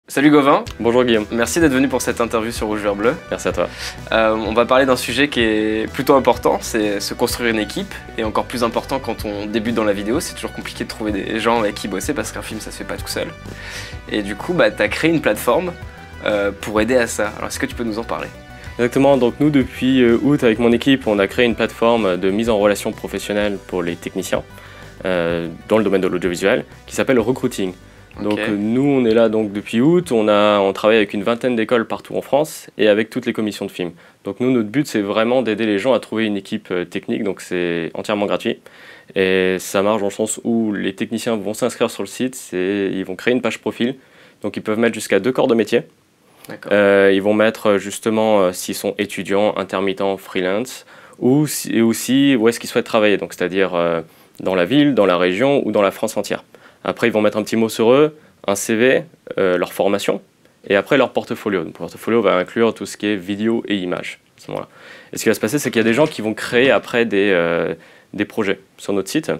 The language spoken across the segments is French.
Salut Gauvin. Bonjour Guillaume. Merci d'être venu pour cette interview sur Rouge Vert Bleu. Merci à toi. On va parler d'un sujet qui est plutôt important, c'est se construire une équipe. Et encore plus important quand on débute dans la vidéo, c'est toujours compliqué de trouver des gens avec qui bosser parce qu'un film ça se fait pas tout seul. Et du coup, tu as créé une plateforme pour aider à ça. Alors est-ce que tu peux nous en parler ? Exactement, donc nous depuis août avec mon équipe, on a créé une plateforme de mise en relation professionnelle pour les techniciens dans le domaine de l'audiovisuel qui s'appelle Recruiting. Donc nous on est là donc depuis août, on travaille avec une vingtaine d'écoles partout en France et avec toutes les commissions de films. Donc nous notre but c'est vraiment d'aider les gens à trouver une équipe technique, donc c'est entièrement gratuit. Et ça marche dans le sens où les techniciens vont s'inscrire sur le site, ils vont créer une page profil, donc ils peuvent mettre jusqu'à 2 corps de métier. Ils vont mettre justement s'ils sont étudiants, intermittents, freelance, et aussi où est-ce qu'ils souhaitent travailler, donc c'est-à-dire dans la ville, dans la région ou dans la France entière. Après, ils vont mettre un petit mot sur eux, un CV, leur formation, et après leur portfolio. Le portfolio va inclure tout ce qui est vidéo et images à ce moment-là. Et ce qui va se passer, c'est qu'il y a des gens qui vont créer après des projets sur notre site.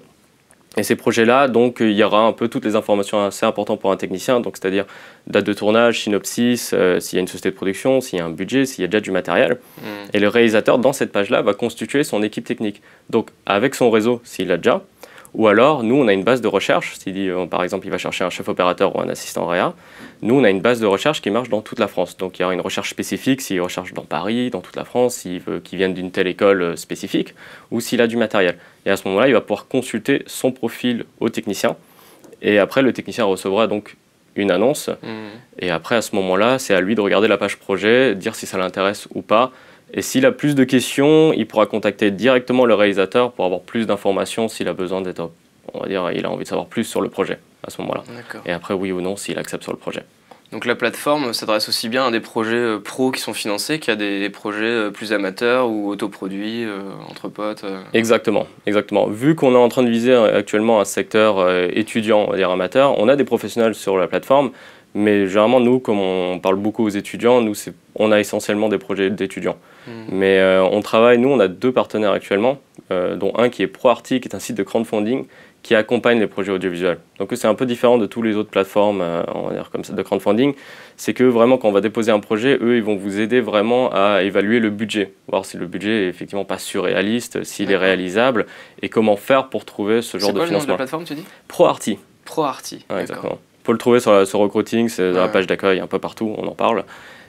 Et ces projets-là, donc, il y aura un peu toutes les informations assez importantes pour un technicien, donc c'est-à-dire date de tournage, synopsis, s'il y a une société de production, s'il y a un budget, s'il y a déjà du matériel. Et le réalisateur, dans cette page-là, va constituer son équipe technique. Donc, avec son réseau, s'il l'a déjà. Ou alors, nous, on a une base de recherche. S'il par exemple, il va chercher un chef opérateur ou un assistant réa, nous, on a une base de recherche qui marche dans toute la France. Donc, il y aura une recherche spécifique s'il recherche dans Paris, dans toute la France, s'il veut qu'il vienne d'une telle école spécifique, ou s'il a du matériel. Et à ce moment-là, il va pouvoir consulter son profil au technicien. Et après, le technicien recevra donc une annonce. Et après, à ce moment-là, c'est à lui de regarder la page projet, dire si ça l'intéresse ou pas. Et s'il a plus de questions, il pourra contacter directement le réalisateur pour avoir plus d'informations s'il a besoin d'être, on va dire, il a envie de savoir plus sur le projet à ce moment-là. Et après, oui ou non, s'il accepte sur le projet. Donc la plateforme s'adresse aussi bien à des projets pros qui sont financés qu'à des projets plus amateurs ou autoproduits, entre potes. Exactement, exactement. Vu qu'on est en train de viser actuellement un secteur étudiant, on va dire amateur, on a des professionnels sur la plateforme. Mais généralement, nous, comme on parle beaucoup aux étudiants, on a essentiellement des projets d'étudiants. Mais on travaille, nous, on a 2 partenaires actuellement, dont un qui est ProArty, qui est un site de crowdfunding qui accompagne les projets audiovisuels. Donc c'est un peu différent de toutes les autres plateformes on va dire comme ça, de crowdfunding. C'est que vraiment, quand on va déposer un projet, eux, ils vont vous aider vraiment à évaluer le budget, voir si le budget est effectivement pas surréaliste, s'il est réalisable, et comment faire pour trouver ce genre de financement. C'est quoi le nom de la plateforme, tu dis ? ProArty. ProArty, ouais, exactement. On peut le trouver sur Recruiting, c'est dans la page d'accueil, un peu partout, on en parle.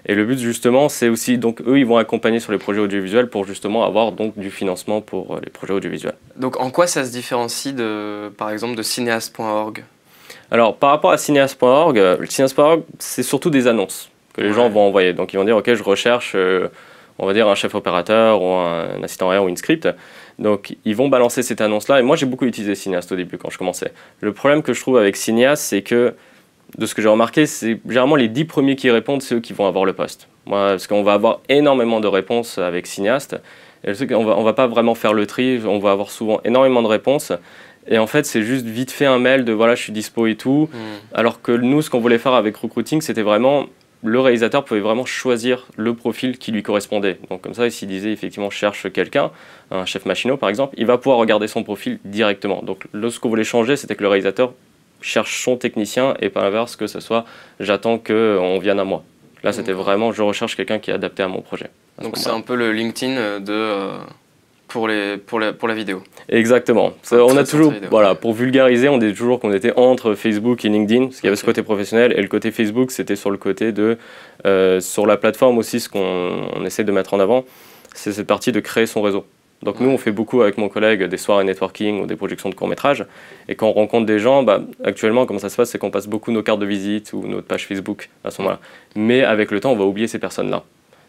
Et le but justement, c'est aussi, donc eux, ils vont accompagner sur les projets audiovisuels pour justement avoir donc du financement pour les projets audiovisuels. Donc en quoi ça se différencie par exemple de cinéaste.org ? Alors par rapport à cinéaste.org, cinéaste.org, c'est surtout des annonces que les gens vont envoyer. Donc ils vont dire, ok, je recherche, on va dire un chef opérateur ou un assistant réa ou une script. Donc ils vont balancer cette annonce-là. Et moi, j'ai beaucoup utilisé Cinéaste au début quand je commençais. Le problème que je trouve avec Cinéaste, c'est que, de ce que j'ai remarqué, c'est généralement les 10 premiers qui répondent, c'est eux qui vont avoir le poste. Moi, parce qu'on va avoir énormément de réponses avec Cinéaste. Et le truc, on va pas vraiment faire le tri, on va avoir souvent énormément de réponses. Et en fait, c'est juste vite fait un mail de voilà, je suis dispo et tout. Alors que nous, ce qu'on voulait faire avec Recruiting, c'était vraiment, le réalisateur pouvait vraiment choisir le profil qui lui correspondait. Donc comme ça, s'il disait effectivement cherche quelqu'un, un chef machinot par exemple, il va pouvoir regarder son profil directement. Donc là, ce qu'on voulait changer, c'était que le réalisateur cherche son technicien et pas l'inverse, que ce soit j'attends qu'on vienne à moi. Là, c'était vraiment je recherche quelqu'un qui est adapté à mon projet. Donc c'est un peu le LinkedIn pour la vidéo. Exactement. On a toujours, voilà, pour vulgariser, on dit toujours qu'on était entre Facebook et LinkedIn, parce qu'il y avait ce côté professionnel, et le côté Facebook, c'était sur le côté de, sur la plateforme aussi, ce qu'on essaie de mettre en avant, c'est cette partie de créer son réseau. Donc nous, on fait beaucoup avec mon collègue des soirées networking ou des projections de courts-métrages, et quand on rencontre des gens, actuellement, comment ça se passe, c'est qu'on passe beaucoup nos cartes de visite ou notre page Facebook à ce moment-là. Mais avec le temps, on va oublier ces personnes-là.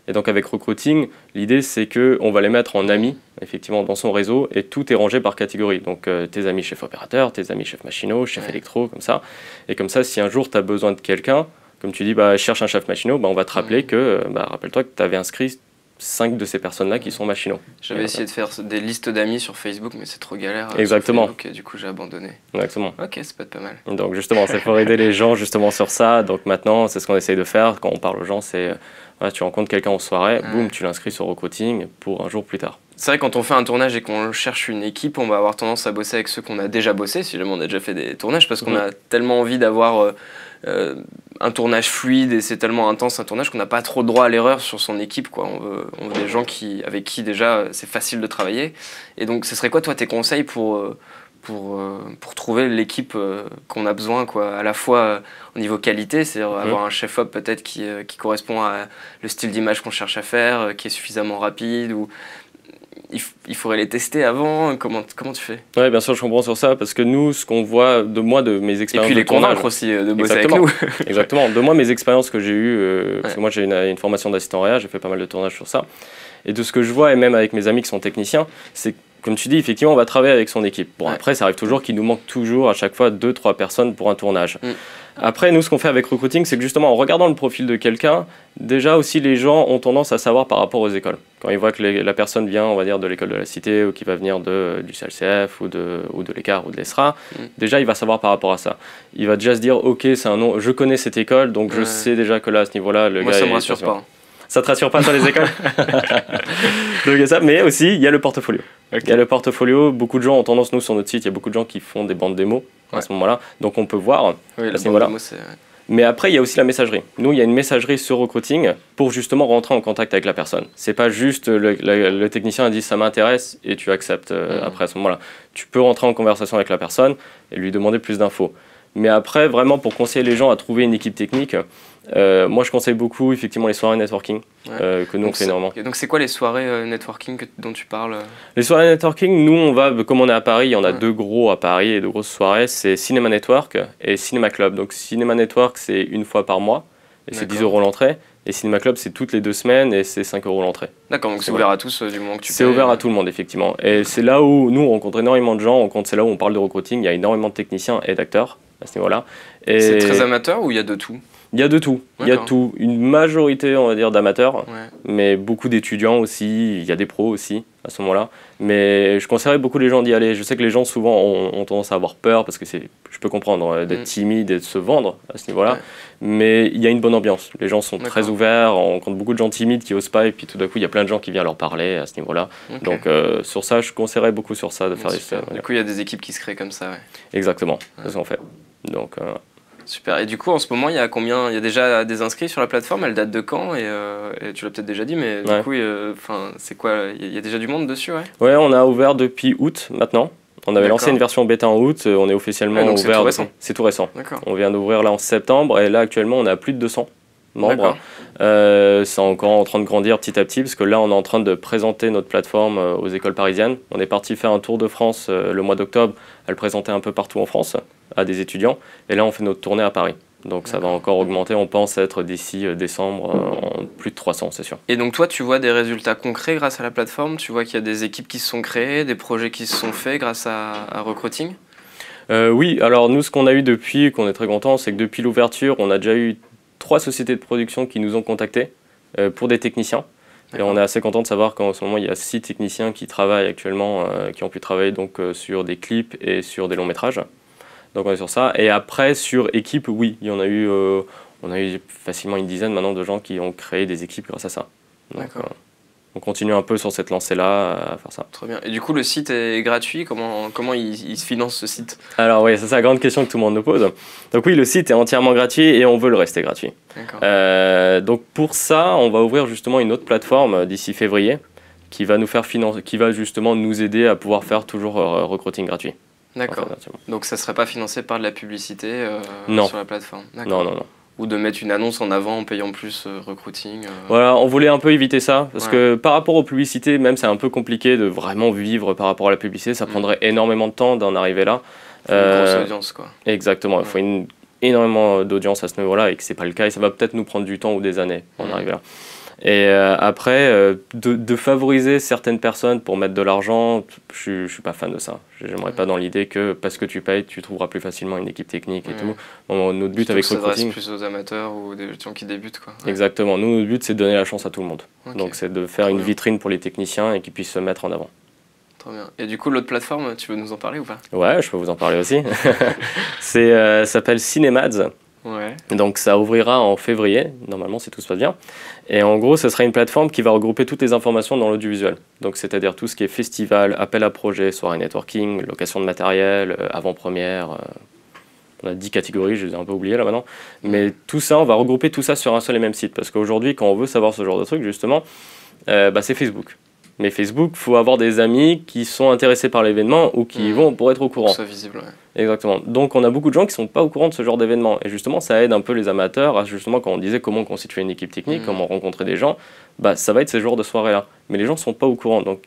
Et donc avec Recruiting, l'idée c'est qu'on va les mettre en amis, effectivement, dans son réseau, et tout est rangé par catégorie. Donc tes amis chef opérateur, tes amis chef machinot, chef électro, comme ça. Et comme ça, si un jour tu as besoin de quelqu'un, comme tu dis, cherche un chef machinot, on va te rappeler que, rappelle-toi que tu avais inscrit 5 de ces personnes-là qui sont machinaux. J'avais essayé de faire des listes d'amis sur Facebook, mais c'est trop galère. Exactement. Sur Facebook, et du coup, j'ai abandonné. Exactement. Ok, ça peut être pas mal. Donc justement, c'est pour aider les gens justement sur ça. Donc maintenant, c'est ce qu'on essaye de faire quand on parle aux gens, c'est tu rencontres quelqu'un en soirée, boum, tu l'inscris sur Recruiting pour un jour plus tard. c'est vrai quand on fait un tournage et qu'on cherche une équipe, on va avoir tendance à bosser avec ceux qu'on a déjà bossé, si jamais on a déjà fait des tournages, parce qu'on a tellement envie d'avoir un tournage fluide et c'est tellement intense un tournage qu'on n'a pas trop droit à l'erreur sur son équipe, quoi. On veut des gens avec qui déjà c'est facile de travailler. Et donc ce serait quoi toi tes conseils pour trouver l'équipe qu'on a besoin, quoi, à la fois au niveau qualité, c'est-à-dire avoir un chef-op peut-être qui correspond à le style d'image qu'on cherche à faire, qui est suffisamment rapide, ou il faudrait les tester avant, comment tu fais? Oui, bien sûr, je comprends sur ça, parce que nous, ce qu'on voit de mes expériences. Et puis les convaincre aussi de bosser avec nous. Exactement, de mes expériences que j'ai eues, parce que moi j'ai une formation d'assistant réa, j'ai fait pas mal de tournages sur ça, et de ce que je vois, et même avec mes amis qui sont techniciens, c'est comme tu dis, effectivement, on va travailler avec son équipe. Bon, après, ça arrive toujours qu'il nous manque toujours à chaque fois 2-3 personnes pour un tournage. Après, nous, ce qu'on fait avec Recruiting, c'est que justement, en regardant le profil de quelqu'un, déjà aussi, les gens ont tendance à savoir par rapport aux écoles. Quand ils voient que la personne vient, on va dire, de l'école de la Cité, ou qui va venir du CLCF, ou de l'ECAR, ou de l'ESRA, déjà, il va savoir par rapport à ça. Il va déjà se dire, ok, c'est un nom, je connais cette école, donc je sais déjà que là, à ce niveau-là, le Moi, gars... ça me rassure pas. Ça te rassure pas sur les écoles? Donc, ça, mais aussi, il y a le portfolio. Il y a le portfolio, beaucoup de gens ont tendance, nous sur notre site, il y a beaucoup de gens qui font des bandes démos à ce moment-là, donc on peut voir oui, à ce niveau-là. Mais après, il y a aussi la messagerie. Nous, il y a une messagerie sur Recruiting pour justement rentrer en contact avec la personne. C'est pas juste le technicien a dit ça m'intéresse et tu acceptes après à ce moment-là. Tu peux rentrer en conversation avec la personne et lui demander plus d'infos. Mais après, vraiment, pour conseiller les gens à trouver une équipe technique, moi je conseille beaucoup effectivement les soirées networking que nous on fait énormément. Donc c'est quoi les soirées networking dont tu parles? Les soirées networking, nous on va, comme on est à Paris, il y en a deux gros à Paris et deux grosses soirées, c'est Cinéma Network et Cinéma Club. Donc Cinéma Network c'est une fois par mois et c'est 10 € l'entrée. Et Cinéma Club c'est toutes les 2 semaines et c'est 5 € l'entrée. D'accord, donc c'est ouvert à tous du moment que tu payes. C'est ouvert à tout le monde effectivement. Et c'est là où nous on rencontre énormément de gens, c'est là où on parle de recruiting, il y a énormément de techniciens et d'acteurs à ce niveau-là. C'est très amateur ou il y a de tout? Il y a de tout, il y a tout. Une majorité, on va dire, d'amateurs, mais beaucoup d'étudiants aussi, il y a des pros aussi à ce moment-là. Mais je conseillerais beaucoup les gens d'y aller. Je sais que les gens souvent ont tendance à avoir peur parce que je peux comprendre, d'être timide et de se vendre à ce niveau-là. Mais il y a une bonne ambiance. Les gens sont très ouverts, on rencontre beaucoup de gens timides qui osent pas et puis tout d'un coup il y a plein de gens qui viennent leur parler à ce niveau-là. Donc sur ça, je conseillerais beaucoup sur ça de faire des... Du coup, il y a des équipes qui se créent comme ça. Exactement, c'est ce qu'on fait. Donc... Super. Et du coup, en ce moment, il y a combien? Il y a déjà des inscrits sur la plateforme. Elle date de quand? Et tu l'as peut-être déjà dit, mais du coup, c'est quoi? Il y a déjà du monde dessus, Ouais, on a ouvert depuis août maintenant. On avait lancé une version bêta en août. On est officiellement ouvert. C'est tout récent. C'est tout récent. On vient d'ouvrir là en septembre et là actuellement, on a plus de 200 membres. C'est encore en train de grandir petit à petit parce que là, on est en train de présenter notre plateforme aux écoles parisiennes. On est parti faire un tour de France le mois d'octobre, à le présenter un peu partout en France à des étudiants. Et là, on fait notre tournée à Paris. Donc ça va encore augmenter. On pense être d'ici décembre en plus de 300, c'est sûr. Et donc toi, tu vois des résultats concrets grâce à la plateforme? Tu vois qu'il y a des équipes qui se sont créées, des projets qui se sont faits grâce à Recruiting? Oui, alors nous, ce qu'on a eu depuis, qu'on est très content, c'est que depuis l'ouverture, on a déjà eu 3 sociétés de production qui nous ont contactés pour des techniciens. Et on est assez content de savoir qu'en ce moment, il y a 6 techniciens qui travaillent actuellement, qui ont pu travailler donc, sur des clips et sur des longs métrages. Donc on est sur ça. Et après, sur équipe, oui, il y en a eu, on a eu facilement une dizaine maintenant de gens qui ont créé des équipes grâce à ça. Donc, on continue un peu sur cette lancée-là à faire ça. Très bien. Et du coup, le site est gratuit. Comment il se finance ce site? Alors oui, c'est la grande question que tout le monde nous pose. Donc oui, le site est entièrement gratuit et on veut le rester gratuit. Donc pour ça, on va ouvrir justement une autre plateforme d'ici février qui va nous faire qui va justement nous aider à pouvoir faire toujours recruiting gratuit. D'accord. Donc ça ne serait pas financé par de la publicité sur la plateforme? Non. Ou de mettre une annonce en avant en payant plus recruiting Voilà, on voulait un peu éviter ça, parce que par rapport aux publicités, même c'est un peu compliqué de vraiment vivre par rapport à la publicité, ça prendrait énormément de temps d'en arriver là. Il faut une grosse audience, quoi. Exactement, il faut énormément d'audience à ce niveau-là, et que c'est pas le cas, et ça va peut-être nous prendre du temps ou des années pour en arriver là. Et après, de favoriser certaines personnes pour mettre de l'argent, je suis pas fan de ça. J'aimerais pas dans l'idée que parce que tu payes, tu trouveras plus facilement une équipe technique et tout. Bon, notre but avec Recruiting... Ça s'adresse plus aux amateurs ou des gens qui débutent, quoi. Exactement. Nous, notre but, c'est de donner la chance à tout le monde. Donc, c'est de faire une vitrine pour les techniciens et qu'ils puissent se mettre en avant. Très bien. Et du coup, l'autre plateforme, tu veux nous en parler ou pas? Ouais, je peux vous en parler aussi. Ça s'appelle Cinemads. Ouais. Donc ça ouvrira en février, normalement si tout se passe bien. Et en gros, ce sera une plateforme qui va regrouper toutes les informations dans l'audiovisuel. Donc c'est-à-dire tout ce qui est festival, appel à projet, soirée networking, location de matériel, avant-première. On a 10 catégories, je les ai un peu oubliées là maintenant. Mais tout ça, on va regrouper tout ça sur un seul et même site. Parce qu'aujourd'hui, quand on veut savoir ce genre de truc, justement, c'est Facebook. Mais Facebook, il faut avoir des amis qui sont intéressés par l'événement ou qui y vont pour être au courant. C'est visible, ouais. Exactement. Donc on a beaucoup de gens qui ne sont pas au courant de ce genre d'événement. Et justement, ça aide un peu les amateurs à, justement, quand on disait comment constituer une équipe technique, comment rencontrer des gens, ça va être ces genres de soirées-là. Mais les gens ne sont pas au courant, donc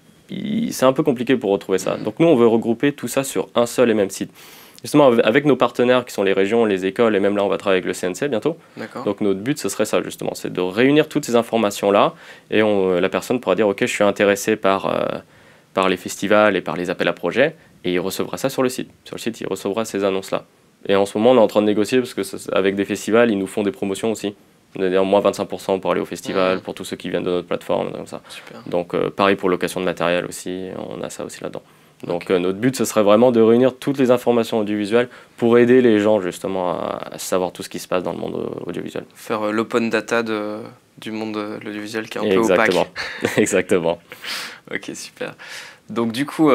c'est un peu compliqué pour retrouver ça. Donc nous, on veut regrouper tout ça sur un seul et même site. Justement, avec nos partenaires qui sont les régions, les écoles, et même là, on va travailler avec le CNC bientôt. Donc notre but, ce serait ça, justement, c'est de réunir toutes ces informations-là, et la personne pourra dire, OK, je suis intéressé par les festivals et par les appels à projets, et il recevra ça sur le site. Sur le site, il recevra ces annonces-là. Et en ce moment, on est en train de négocier, parce qu'avec des festivals, ils nous font des promotions aussi. C'est-à-dire moins 25% pour aller au festival, pour tous ceux qui viennent de notre plateforme, comme ça. Super. Donc pareil pour location de matériel aussi, on a ça aussi là-dedans. Donc notre but, ce serait vraiment de réunir toutes les informations audiovisuelles pour aider les gens justement à savoir tout ce qui se passe dans le monde audiovisuel. Faire l'open data du monde de l'audiovisuel qui est un peu Exactement. opaque. Exactement. Ok, super. Donc du coup,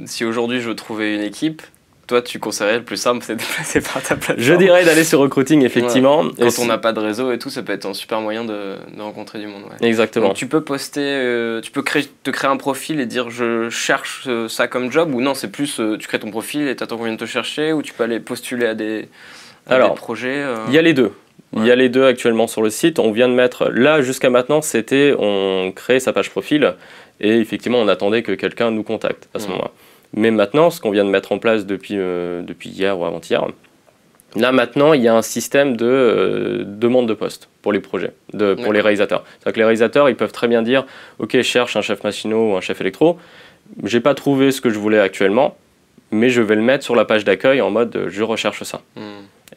si aujourd'hui je veux trouver une équipe, toi tu conseillerais le plus simple c'est de passer par ta plateforme. Je dirais d'aller sur Recruiting, effectivement. Ouais. Quand on n'a pas de réseau et tout, ça peut être un super moyen de rencontrer du monde. Ouais. Exactement. Donc tu peux poster, tu peux te créer un profil et dire je cherche ça comme job, ou non, c'est plus tu crées ton profil et t'attends qu'on vienne te chercher, ou tu peux aller postuler à des projets. Il y a les deux. Ouais. Il y a les deux actuellement sur le site. On vient de mettre, là jusqu'à maintenant, on crée sa page profil et effectivement on attendait que quelqu'un nous contacte à ce moment-là. Mais maintenant, ce qu'on vient de mettre en place depuis hier ou avant-hier, là maintenant, il y a un système de demande de poste pour les projets, pour les réalisateurs. C'est-à-dire que les réalisateurs, ils peuvent très bien dire « Ok, je cherche un chef machinot ou un chef électro, j'ai pas trouvé ce que je voulais actuellement, mais je vais le mettre sur la page d'accueil en mode « Je recherche ça ».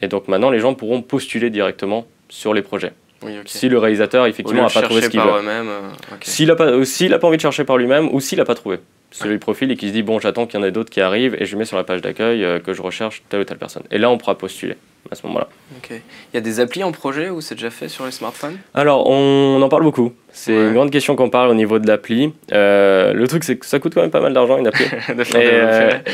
Et donc maintenant, les gens pourront postuler directement sur les projets. Oui, okay. Si le réalisateur, effectivement, n'a pas trouvé ce qu'il veut. S'il n'a pas envie de chercher par lui-même ou s'il n'a pas trouvé. Celui le profil et qui se dit bon, j'attends qu'il y en ait d'autres qui arrivent et je mets sur la page d'accueil que je recherche telle ou telle personne. Et là, on pourra postuler à ce moment-là. Ok. Il y a des applis en projet ou c'est déjà fait sur les smartphones? Alors, on en parle beaucoup. C'est une grande question qu'on parle au niveau de l'appli. Le truc, c'est que ça coûte quand même pas mal d'argent, une appli.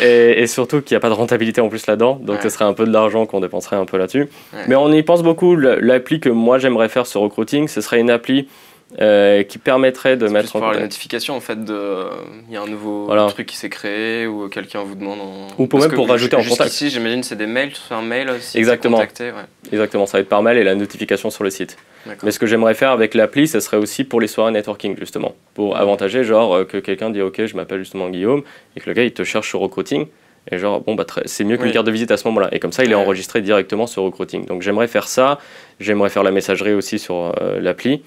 et surtout qu'il n'y a pas de rentabilité en plus là-dedans. Donc, ce serait un peu de l'argent qu'on dépenserait un peu là-dessus. Mais on y pense beaucoup. L'appli que moi, j'aimerais faire sur Recruiting, ce serait une appli qui permettrait de mettre en contact. Les notifications en fait il y a un nouveau truc qui s'est créé ou quelqu'un vous demande ou même pour rajouter en contact. Ici j'imagine c'est des mails, un mail si exactement. Contacté, Exactement, ça va être par mail et la notification sur le site. Mais ce que j'aimerais faire avec l'appli, ce serait aussi pour les soirées networking justement, pour avantager genre que quelqu'un dit ok je m'appelle justement Guillaume et que le gars il te cherche sur Recruiting. Et genre, bon, c'est mieux qu'une carte de visite à ce moment-là. Et comme ça, il est enregistré directement sur Recruiting. Donc j'aimerais faire ça. J'aimerais faire la messagerie aussi sur l'appli.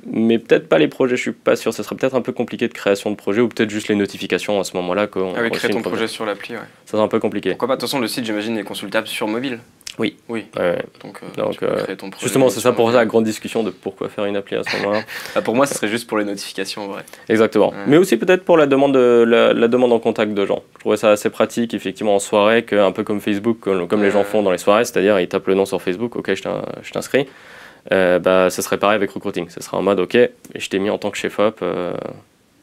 Mais peut-être pas les projets, je suis pas sûr. Ce serait peut-être un peu compliqué de création de projet ou peut-être juste les notifications à ce moment-là. Créer ton projet sur l'appli, Ça serait un peu compliqué. Pourquoi pas? De toute façon, le site, j'imagine, est consultable sur mobile. Oui. Donc tu peux créer ton projet. Justement, c'est ça pour ça la grande discussion de pourquoi faire une appli à ce moment-là. Pour moi, ce serait juste pour les notifications en vrai. Exactement. Mais aussi peut-être pour la demande en contact de gens. Je trouvais ça assez pratique, effectivement, en soirée, un peu comme Facebook, comme les gens font dans les soirées, c'est-à-dire ils tapent le nom sur Facebook, ok, je t'inscris. Ce serait pareil avec Recruiting. Ce serait en mode, ok, je t'ai mis en tant que chef-op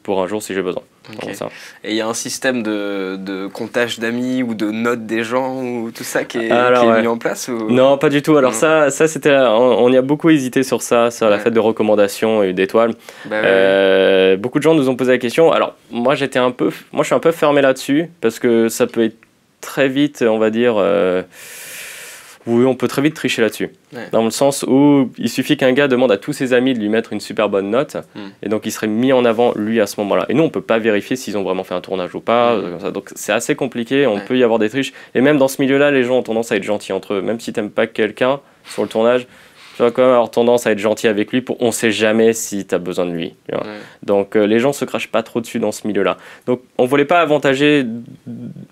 pour un jour si j'ai besoin. Et il y a un système de comptage d'amis ou de notes des gens ou tout ça qui est mis en place ou... Non, pas du tout. Alors ça c'était, on y a beaucoup hésité sur ça, sur la fête de recommandations et d'étoiles. Beaucoup de gens nous ont posé la question. Alors moi je suis un peu fermé là-dessus parce que ça peut être très vite, on va dire... Oui, on peut très vite tricher là-dessus. Dans le sens où il suffit qu'un gars demande à tous ses amis de lui mettre une super bonne note, et donc il serait mis en avant lui à ce moment-là. Et nous, on ne peut pas vérifier s'ils ont vraiment fait un tournage ou pas. Donc c'est assez compliqué, on peut y avoir des triches. Et même dans ce milieu-là, les gens ont tendance à être gentils entre eux. Même si tu n'aimes pas quelqu'un sur le tournage, tu vas quand même avoir tendance à être gentil avec lui on ne sait jamais si tu as besoin de lui. Donc les gens ne se crachent pas trop dessus dans ce milieu-là. Donc on ne voulait pas avantager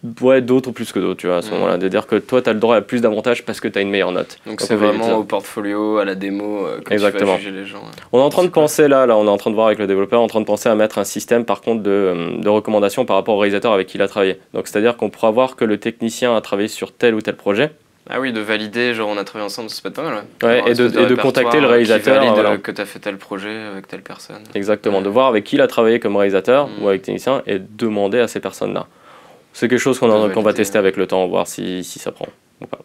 d'autres plus que d'autres, tu vois, à ce moment-là. De dire que toi, tu as le droit à plus d'avantages parce que tu as une meilleure note. Donc c'est vraiment au portfolio, à la démo, que tu vas juger les gens. On est en train de penser là, on est en train de voir avec le développeur, en train de penser à mettre un système par contre de recommandations par rapport au réalisateur avec qui il a travaillé. Donc c'est-à-dire qu'on pourra voir que le technicien a travaillé sur tel ou tel projet. Ah oui, de valider, genre on a travaillé ensemble, ça peut être pas mal. Ouais, et de contacter le réalisateur. Qui valide que tu as fait tel projet avec telle personne. Exactement, de voir avec qui il a travaillé comme réalisateur ou avec technicien et demander à ces personnes-là. C'est quelque chose qu'on va tester avec le temps, voir si ça prend ou pas.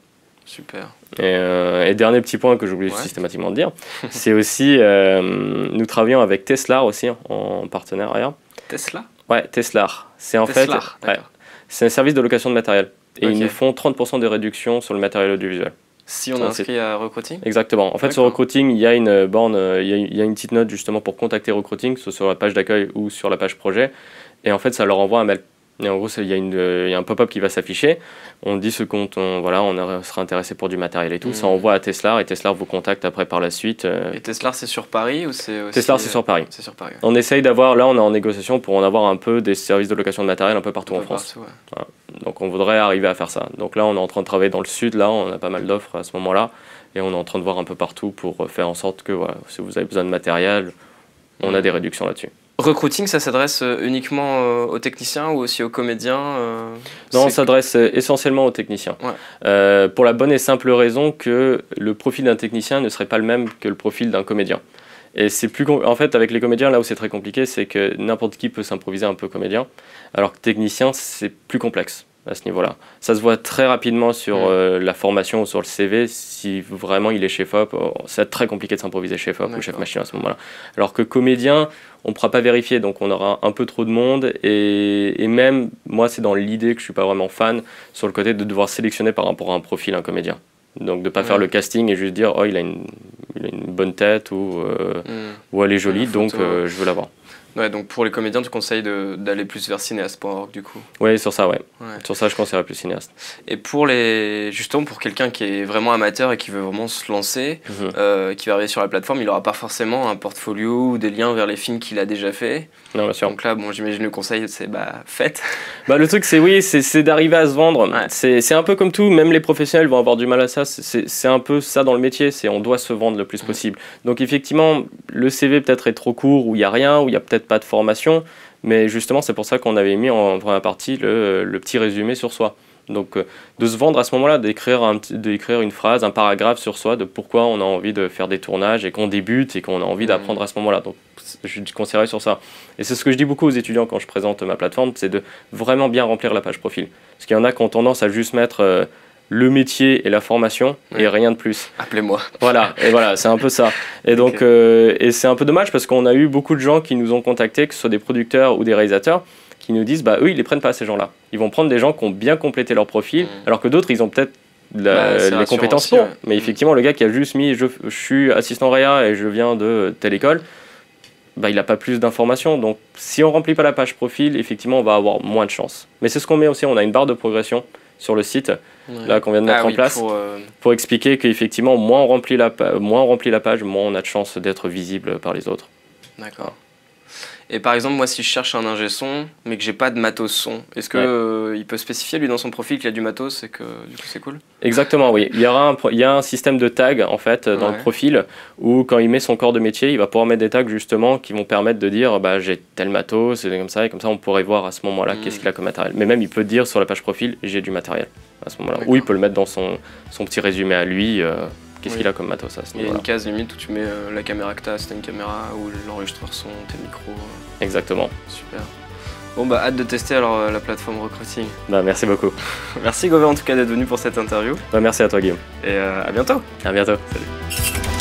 Super. Et dernier petit point que j'oublie systématiquement de dire, c'est aussi, nous travaillons avec Tesla aussi en partenariat. Tesla? Ouais, Tesla. C'est en fait, c'est un service de location de matériel. Et ils nous font 30% de réduction sur le matériel audiovisuel. Si on est inscrit à Recruiting? Exactement. En fait, sur Recruiting, il y a une borne, il y a une petite note justement pour contacter Recruiting, que ce soit sur la page d'accueil ou sur la page projet. Et en fait, ça leur envoie un mail. Et en gros, il y a un pop-up qui va s'afficher. On dit ce qu'on sera intéressé pour du matériel et tout. Ça envoie à Tesla et Tesla vous contacte après par la suite. Et Tesla, c'est sur Paris ou c'est aussi... Tesla, c'est sur Paris. C'est sur Paris. On essaye d'avoir, là, on est en négociation pour en avoir un peu des services de location de matériel un peu partout en France. Voilà. Donc on voudrait arriver à faire ça. Donc là, on est en train de travailler dans le sud. Là, on a pas mal d'offres à ce moment-là. Et on est en train de voir un peu partout pour faire en sorte que voilà, si vous avez besoin de matériel, on a des réductions là-dessus. Recruiting, ça s'adresse uniquement aux techniciens ou aussi aux comédiens Non, on s'adresse essentiellement aux techniciens. Ouais. Pour la bonne et simple raison que le profil d'un technicien ne serait pas le même que le profil d'un comédien. Et c'est plus en fait, avec les comédiens, là où c'est très compliqué, c'est que n'importe qui peut s'improviser un peu comédien, alors que technicien, c'est plus complexe à ce niveau-là. Ça se voit très rapidement sur la formation ou sur le CV, si vraiment il est chef-op, c'est très compliqué de s'improviser chef-op ou chef-machine à ce moment-là. Alors que comédien, on ne pourra pas vérifier, donc on aura un peu trop de monde, et même, moi c'est dans l'idée que je ne suis pas vraiment fan, sur le côté de devoir sélectionner par rapport à un profil, un comédien. Donc de ne pas faire le casting et juste dire « oh, il a une bonne tête » ou elle est jolie, donc je veux l'avoir. Ouais, donc pour les comédiens, tu conseilles d'aller plus vers cinéaste.org du coup. Oui, sur ça, ouais. Sur ça, je conseillerais plus cinéaste. Et justement, pour quelqu'un qui est vraiment amateur et qui veut vraiment se lancer, qui va arriver sur la plateforme, il n'aura pas forcément un portfolio ou des liens vers les films qu'il a déjà fait. Non, bien sûr. Donc là, bon, j'imagine le conseil, c'est faites. Le truc, c'est d'arriver à se vendre. Ouais. C'est un peu comme tout, même les professionnels vont avoir du mal à ça. C'est un peu ça dans le métier, on doit se vendre le plus possible. Donc effectivement, le CV peut-être est trop court, où il n'y a rien, où il n'y a peut-être pas de formation, mais justement c'est pour ça qu'on avait mis en première partie le petit résumé sur soi. Donc de se vendre à ce moment-là, d'écrire une phrase, un paragraphe sur soi, de pourquoi on a envie de faire des tournages et qu'on débute et qu'on a envie d'apprendre à ce moment-là. Donc je conseillerais sur ça. Et c'est ce que je dis beaucoup aux étudiants quand je présente ma plateforme, c'est de vraiment bien remplir la page profil. Parce qu'il y en a qui ont tendance à juste mettre le métier et la formation et rien de plus. Appelez-moi. Voilà, et voilà, c'est un peu ça. Et donc, et c'est un peu dommage parce qu'on a eu beaucoup de gens qui nous ont contactés, que ce soit des producteurs ou des réalisateurs, qui nous disent eux ils les prennent pas ces gens-là. Ils vont prendre des gens qui ont bien complété leur profil, alors que d'autres ils ont peut-être les compétences pour. Mais effectivement, le gars qui a juste mis je suis assistant réa et je viens de telle école, il n'a pas plus d'informations. Donc si on remplit pas la page profil, effectivement on va avoir moins de chance. Mais c'est ce qu'on met aussi, on a une barre de progression sur le site là qu'on vient de mettre en place pour expliquer qu'effectivement moins on remplit la page, moins on a de chances d'être visible par les autres. D'accord. Et par exemple, moi si je cherche un ingé son mais que j'ai pas de matos son, est-ce que il peut spécifier lui dans son profil qu'il a du matos et que du coup c'est cool? Exactement, oui. Il y a un système de tags en fait dans le profil où quand il met son corps de métier, il va pouvoir mettre des tags justement qui vont permettre de dire j'ai tel matos, et comme ça on pourrait voir à ce moment-là qu'est-ce qu'il a comme matériel. Mais même il peut dire sur la page profil j'ai du matériel à ce moment-là. Ou il peut le mettre dans son petit résumé à lui. Qu'est-ce qu'il a comme matos à ce niveau-là. Il y a une case limite où tu mets la caméra que tu as, si tu as une caméra, ou l'enregistreur son, tes micros. Exactement. Super. Bon hâte de tester alors la plateforme Recruiting. Merci beaucoup. Merci Gauvin en tout cas d'être venu pour cette interview. Merci à toi Guillaume. Et à bientôt. À bientôt. Salut.